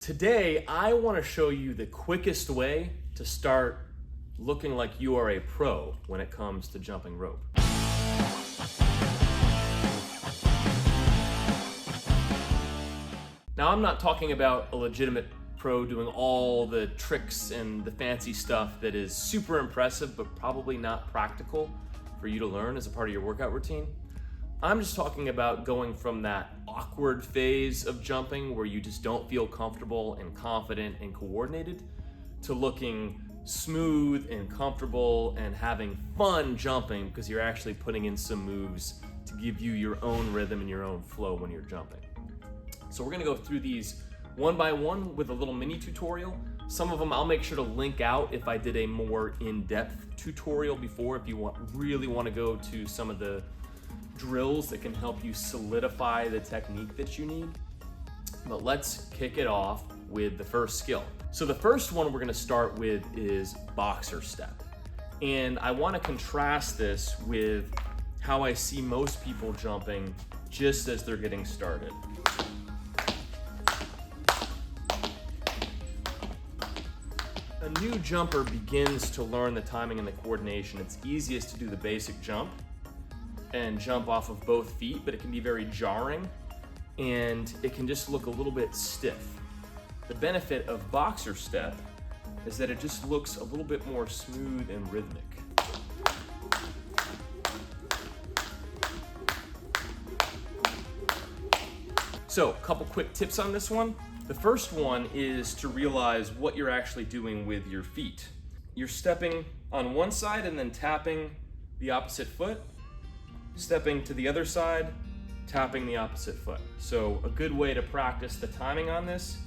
Today, I want to show you the quickest way to start looking like you are a pro when it comes to jumping rope. Now, I'm not talking about a legitimate pro doing all the tricks and the fancy stuff that is super impressive, but probably not practical for you to learn as a part of your workout routine. I'm just talking about going from that awkward phase of jumping where you just don't feel comfortable and confident and coordinated to looking smooth and comfortable and having fun jumping because you're actually putting in some moves to give you your own rhythm and your own flow when you're jumping. So we're gonna go through these one by one with a little mini tutorial. Some of them I'll make sure to link out if I did a more in-depth tutorial before, if you really want to go to some of the drills that can help you solidify the technique that you need. But let's kick it off with the first skill. So the first one we're gonna start with is boxer step. And I wanna contrast this with how I see most people jumping just as they're getting started. A new jumper begins to learn the timing and the coordination. It's easiest to do the basic jump and jump off of both feet, but it can be very jarring and it can just look a little bit stiff. The benefit of boxer step is that it just looks a little bit more smooth and rhythmic. So, a couple quick tips on this one. The first one is to realize what you're actually doing with your feet. You're stepping on one side and then tapping the opposite foot, stepping to the other side, tapping the opposite foot. So a good way to practice the timing on this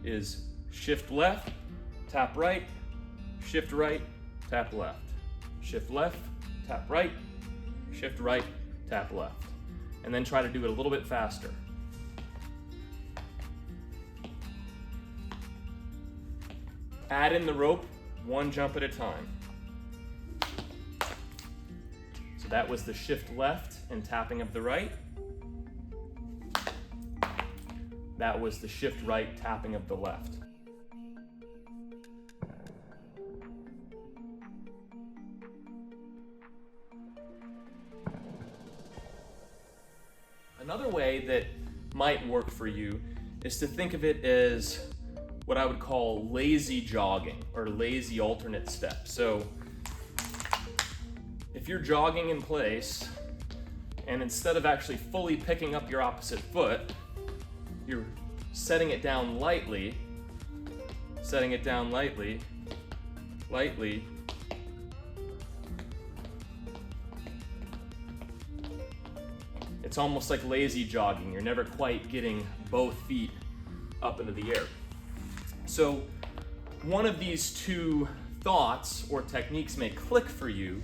is shift left, tap right, shift right, tap left. Shift left, tap right, shift right, tap left. And then try to do it a little bit faster. Add in the rope, one jump at a time. So that was the shift left and tapping of the right. That was the shift right, tapping of the left. Another way that might work for you is to think of it as what I would call lazy jogging or lazy alternate step. So if you're jogging in place and instead of actually fully picking up your opposite foot, you're setting it down lightly, lightly, it's almost like lazy jogging. You're never quite getting both feet up into the air. So one of these two thoughts or techniques may click for you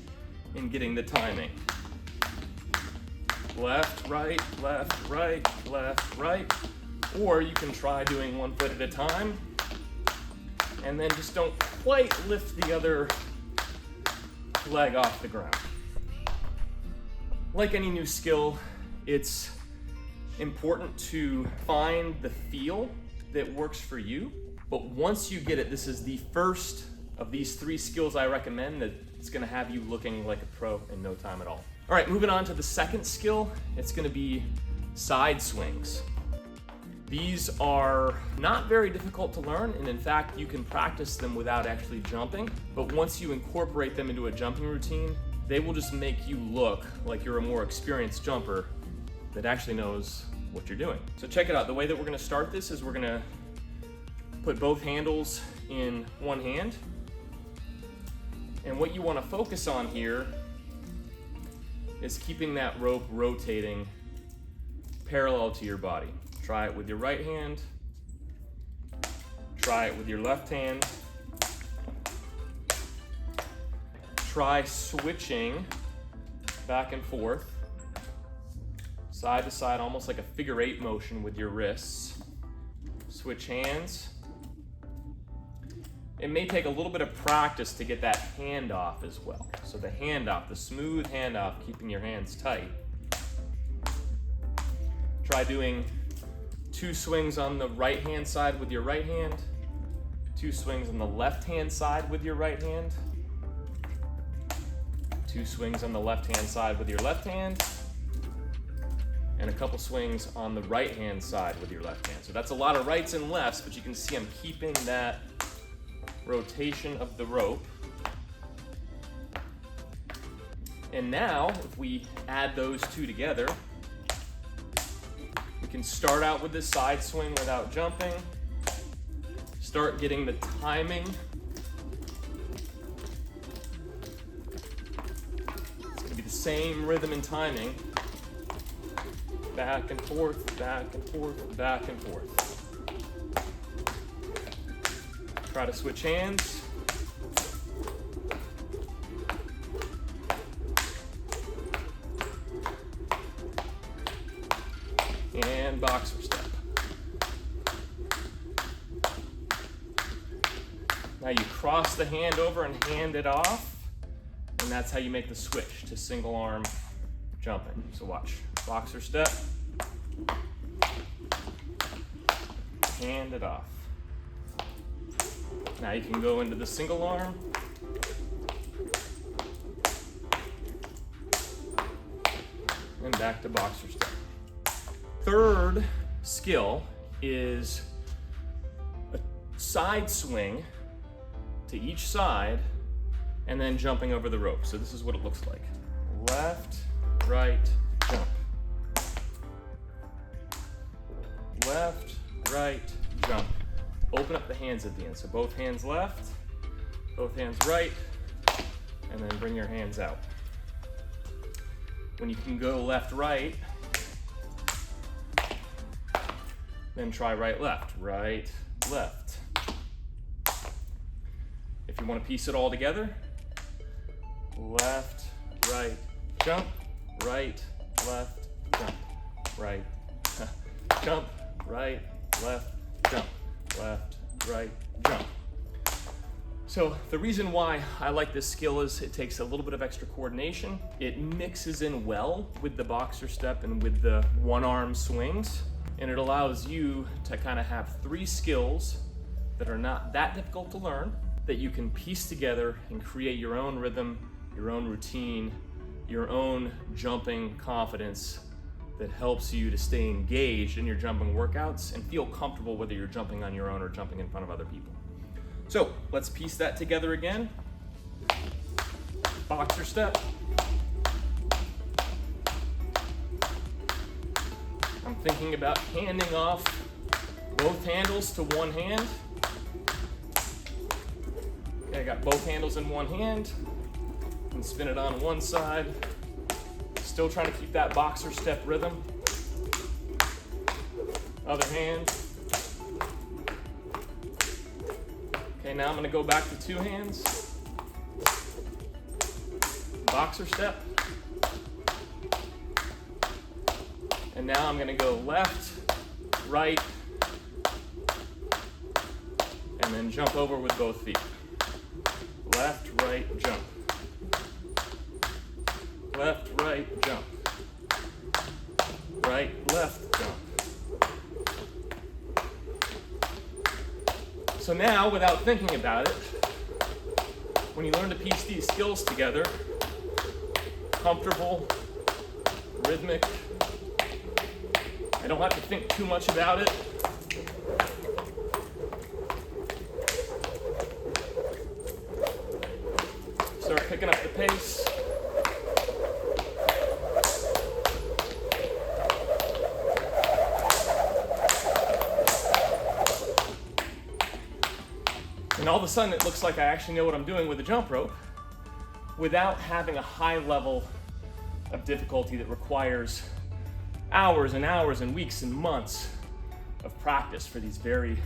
in getting the timing. Left, right, left, right, left, right. Or you can try doing one foot at a time and then just don't quite lift the other leg off the ground. Like any new skill, it's important to find the feel that works for you. But once you get it, this is the first of these three skills I recommend that it's gonna have you looking like a pro in no time at all. All right, moving on to the second skill, it's gonna be side swings. These are not very difficult to learn, and in fact, you can practice them without actually jumping, but once you incorporate them into a jumping routine, they will just make you look like you're a more experienced jumper that actually knows what you're doing. So check it out. The way that we're gonna start this is we're gonna put both handles in one hand. And what you want to focus on here is keeping that rope rotating parallel to your body. Try it with your right hand. Try it with your left hand. Try switching back and forth, side to side, almost like a figure eight motion with your wrists. Switch hands. It may take a little bit of practice to get that handoff as well. So the handoff, the smooth handoff, keeping your hands tight. Try doing 2 swings on the right-hand side with your right hand, 2 swings on the left-hand side with your right hand, 2 swings on the left-hand side with your left hand, and a couple swings on the right-hand side with your left hand. So that's a lot of rights and lefts, but you can see I'm keeping that rotation of the rope. And now, if we add those 2 together, we can start out with this side swing without jumping, start getting the timing. It's gonna be the same rhythm and timing. Back and forth, back and forth, back and forth. Try to switch hands. And boxer step. Now you cross the hand over and hand it off, and that's how you make the switch to single arm jumping. So watch. Boxer step, hand it off. Now you can go into the single arm, and back to boxer step. Third skill is a side swing to each side and then jumping over the rope. So this is what it looks like. Left, right, jump. Left, right, jump. Open up the hands at the end. So both hands left, both hands right, and then bring your hands out. When you can go left, right, then try right, left, right, left. If you want to piece it all together, left, right, jump, right, left, jump, right, jump, right, left, jump, left, right, jump. So the reason why I like this skill is it takes a little bit of extra coordination. It mixes in well with the boxer step and with the one-arm swings, and it allows you to kind of have 3 skills that are not that difficult to learn, that you can piece together and create your own rhythm, your own routine, your own jumping confidence that helps you to stay engaged in your jumping workouts and feel comfortable whether you're jumping on your own or jumping in front of other people. So let's piece that together again. Boxer step. I'm thinking about handing off both handles to one hand. Okay, I got both handles in one hand. And spin it on one side. Still trying to keep that boxer step rhythm. Other hand. Okay, now I'm gonna go back to 2 hands. Boxer step. And now I'm gonna go left, right, and then jump over with both feet. Left, right, jump. Left, right, jump. Right, left, jump. So now, without thinking about it, when you learn to piece these skills together, comfortable, rhythmic, I don't have to think too much about it. Start picking up the pace. And all of a sudden it looks like I actually know what I'm doing with the jump rope without having a high level of difficulty that requires hours and hours and weeks and months of practice for these very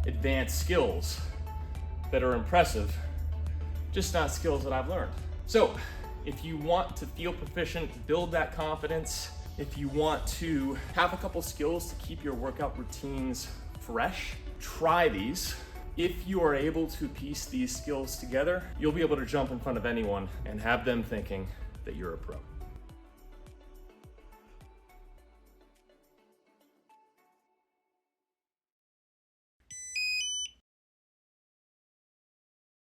advanced skills that are impressive, just not skills that I've learned. So if you want to feel proficient, build that confidence, if you want to have a couple skills to keep your workout routines fresh, try these. If you are able to piece these skills together, you'll be able to jump in front of anyone and have them thinking that you're a pro.